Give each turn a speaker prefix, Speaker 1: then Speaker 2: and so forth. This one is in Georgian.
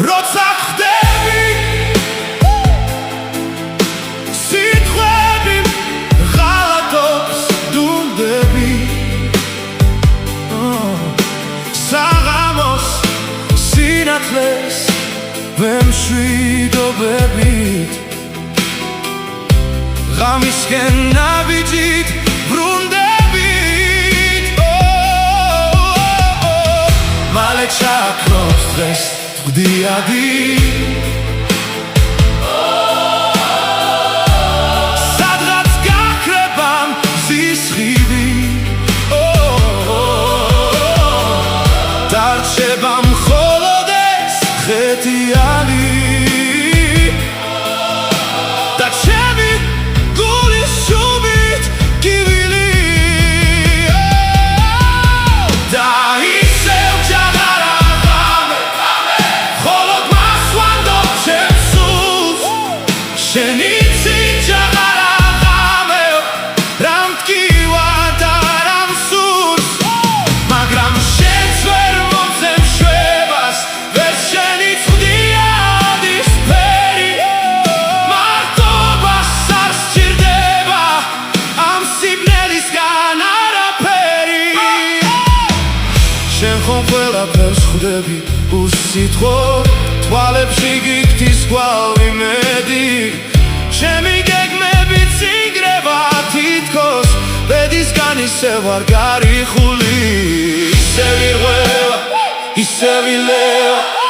Speaker 1: როცა ხდები სიტყვები ღალატობს დუმდები საღამოს სინათლეს ვემშვიდობებით ღამისკენ ნაბიჯით ბრუნდებით მალე ჩაქრობს დღეს გვდიადი სადღაც გაქრება მზის ხიდი დარჩება მხოლოდ ეს ხეთიანი და ჩემი გულის შუბით კივილი და ისევ ჯაღარ შენი ციჯაღარ აღამეო რამ მტკივა და რამ სურს მაგრამ შენც ვერ მომცემ შვებას ვერ შენიცვდია ოდისფერი მარტობას არ სჭირდება ამ სიბნელისგან არაფერი შენ ხომ ყველაფერს ხვდები უსიტყვო თვალებში გიქთის გვალვი მედი ჩემი გეგმებით სიგრევა თითქოს ბედისგან ისევ არ გარიხული ისევ ირღვევა ისევ ილევა